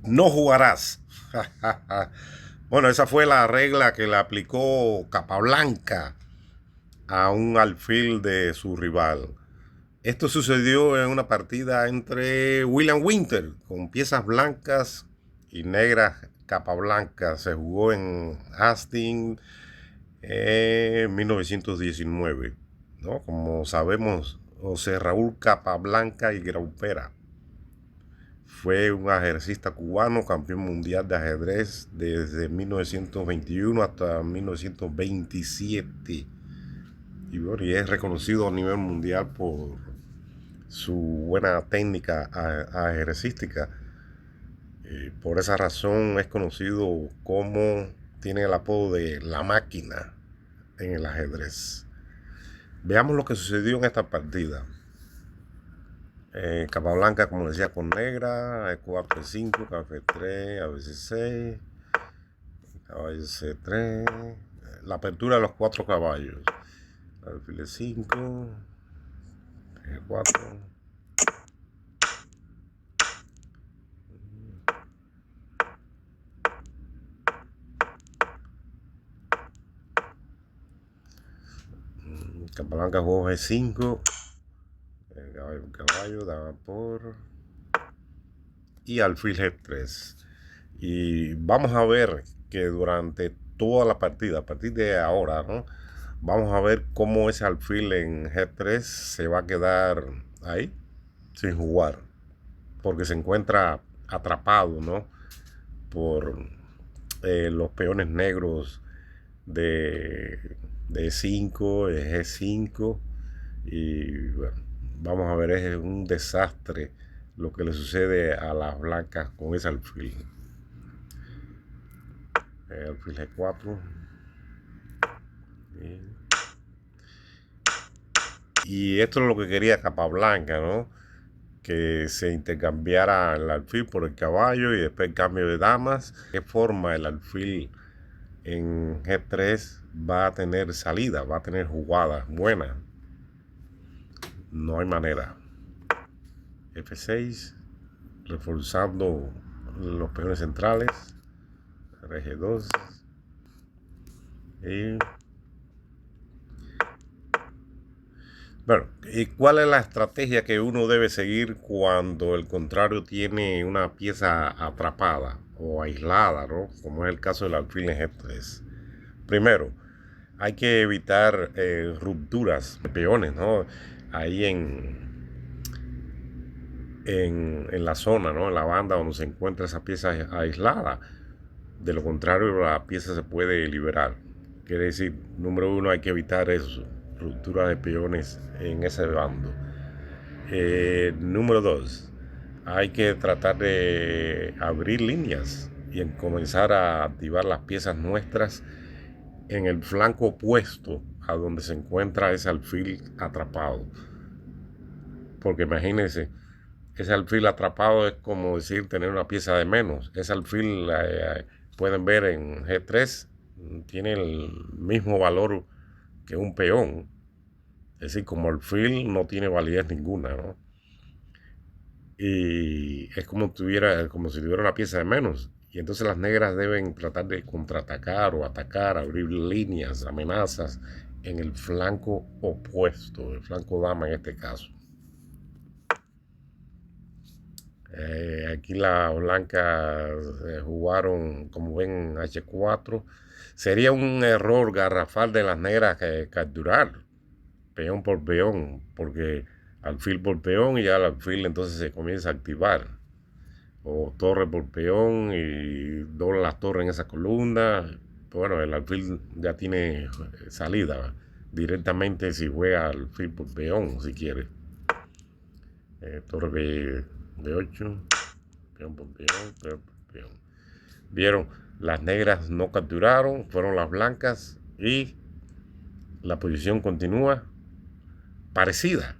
no jugarás. Bueno, esa fue la regla que le aplicó Capablanca a un alfil de su rival. Esto sucedió en una partida entre William Winter con piezas blancas y negras Capablanca. Se jugó en Hastings en 1919. ¿No? Como sabemos, José Raúl Capablanca y Graupera fue un ajedrecista cubano, campeón mundial de ajedrez desde 1921 hasta 1927. Y es reconocido a nivel mundial por su buena técnica ajedrecística. Por esa razón es conocido como tiene el apodo de la máquina en el ajedrez. Veamos lo que sucedió en esta partida. Capablanca, como decía, con negra, E4, E5, café 3, a veces 6, caballo C3, la apertura de los cuatro caballos, alfil 5, G4, Capablanca jugó G5, caballo, daba por, y alfil G3. Y vamos a ver que durante toda la partida, a partir de ahora, ¿no? Vamos a ver cómo ese alfil en G3 se va a quedar ahí sin jugar, porque se encuentra atrapado, ¿no? Por los peones negros de 5, de G5. Y bueno, vamos a ver, es un desastre lo que le sucede a las blancas con ese alfil. Alfil G4. Y esto es lo que quería Capablanca, ¿no? Que se intercambiara el alfil por el caballo y después el cambio de damas. ¿Qué forma el alfil en G3 va a tener salida, va a tener jugadas buenas? No hay manera. F6, reforzando los peones centrales. RG2. Y bueno, ¿y cuál es la estrategia que uno debe seguir cuando el contrario tiene una pieza atrapada o aislada, ¿no? Como es el caso del alfil en G3. Primero, hay que evitar rupturas de peones, ¿no? Ahí en la zona, ¿no? En la banda donde se encuentra esa pieza aislada. De lo contrario, la pieza se puede liberar. Quiere decir, número uno, hay que evitar eso, ruptura de peones en ese bando. Número dos, hay que tratar de abrir líneas y comenzar a activar las piezas nuestras en el flanco opuesto a donde se encuentra ese alfil atrapado. Porque imagínense, ese alfil atrapado es como decir tener una pieza de menos. Ese alfil, pueden ver en G3, tiene el mismo valor que un peón. Es decir, como alfil no tiene validez ninguna, ¿no? Y es como si tuviera una pieza de menos. Y entonces las negras deben tratar de contraatacar o atacar, abrir líneas, amenazas en el flanco opuesto, el flanco dama en este caso. Aquí las blancas jugaron, como ven, H4. Sería un error garrafal de las negras capturar peón por peón, porque alfil por peón y ya el alfil entonces se comienza a activar. O torre por peón y dobla las torres en esa columna. Bueno, el alfil ya tiene salida directamente si juega alfil por peón, si quiere. Torre de 8, peón por peón, peón por peón. Vieron, las negras no capturaron, fueron las blancas y la posición continúa parecida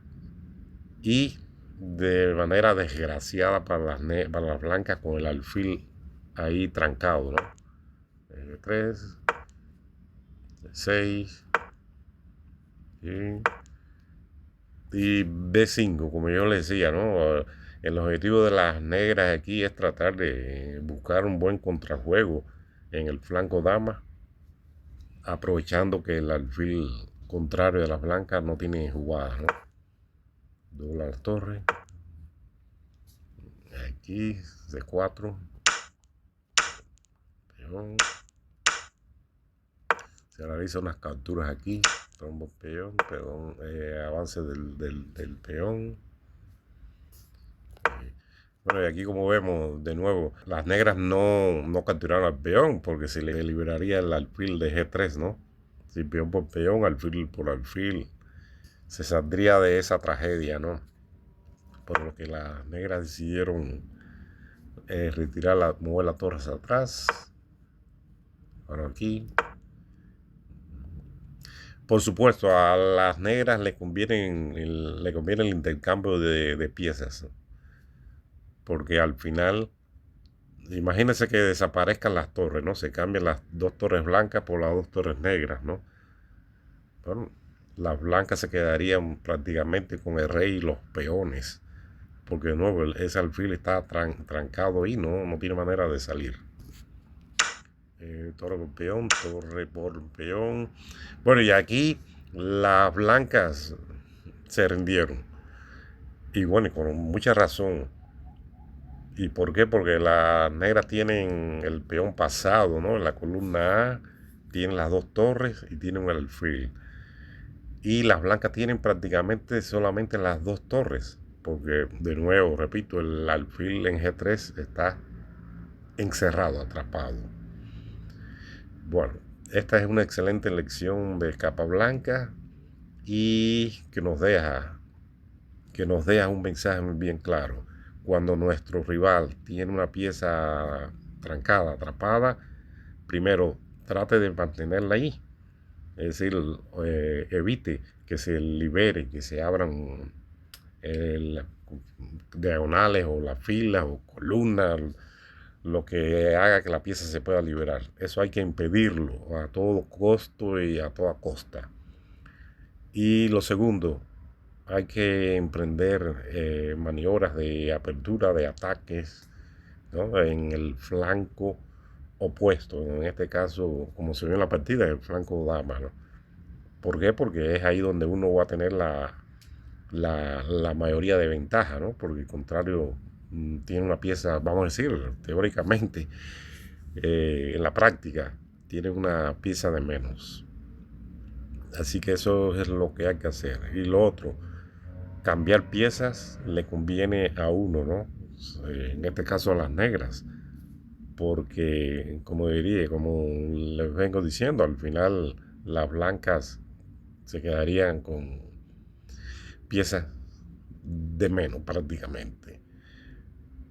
y de manera desgraciada para las blancas con el alfil ahí trancado, ¿no? 3, 6 y B5, como yo le decía, ¿no? El objetivo de las negras aquí es tratar de buscar un buen contrajuego en el flanco dama, aprovechando que el alfil contrario de las blancas no tiene jugada, ¿no? Dobla la torre. Aquí, C4. Peón. Se realiza unas capturas aquí. Trombo peón, peón, avance del peón. Bueno, y aquí como vemos, de nuevo, las negras no capturaron al peón porque se le liberaría el alfil de G3, ¿no? Si peón por peón, alfil por alfil, se saldría de esa tragedia, ¿no? Por lo que las negras decidieron mover la torre hacia atrás. Ahora aquí. Por supuesto, a las negras le conviene el intercambio de piezas, porque al final, imagínense que desaparezcan las torres, ¿no? Se cambian las dos torres blancas por las dos torres negras, ¿no? Bueno, las blancas se quedarían prácticamente con el rey y los peones, porque de nuevo ese alfil está trancado ahí, no tiene manera de salir. Torre por peón, torre por peón. Bueno, y aquí las blancas se rindieron. Y bueno, y con mucha razón. ¿Y por qué? Porque las negras tienen el peón pasado, ¿no? En la columna A tienen las dos torres y tienen el alfil. Y las blancas tienen prácticamente solamente las dos torres. Porque, de nuevo, repito, el alfil en G3 está encerrado, atrapado. Bueno, esta es una excelente lección de Capablanca y que nos deja un mensaje bien claro. Cuando nuestro rival tiene una pieza trancada, atrapada, primero trate de mantenerla ahí. Es decir, evite que se libere, que se abran las diagonales o las filas o columnas, lo que haga que la pieza se pueda liberar. Eso hay que impedirlo a todo costo y a toda costa. Y lo segundo, hay que emprender maniobras de apertura de ataques, ¿no? En el flanco opuesto, en este caso, como se vio en la partida, el flanco dama, ¿no? ¿Por qué? Porque es ahí donde uno va a tener la mayoría de ventaja, ¿no? Porque al contrario, tiene una pieza, vamos a decir, teóricamente, en la práctica, tiene una pieza de menos. Así que eso es lo que hay que hacer. Y lo otro, cambiar piezas le conviene a uno, ¿no? En este caso a las negras. Porque, como les vengo diciendo, al final las blancas se quedarían con piezas de menos prácticamente.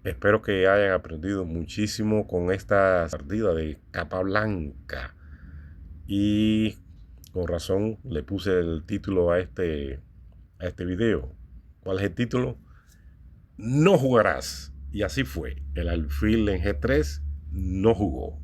Espero que hayan aprendido muchísimo con esta partida de Capablanca. Y con razón le puse el título a este video. ¿Cuál es el título? No jugarás. Y así fue. El alfil en G3 no jugó.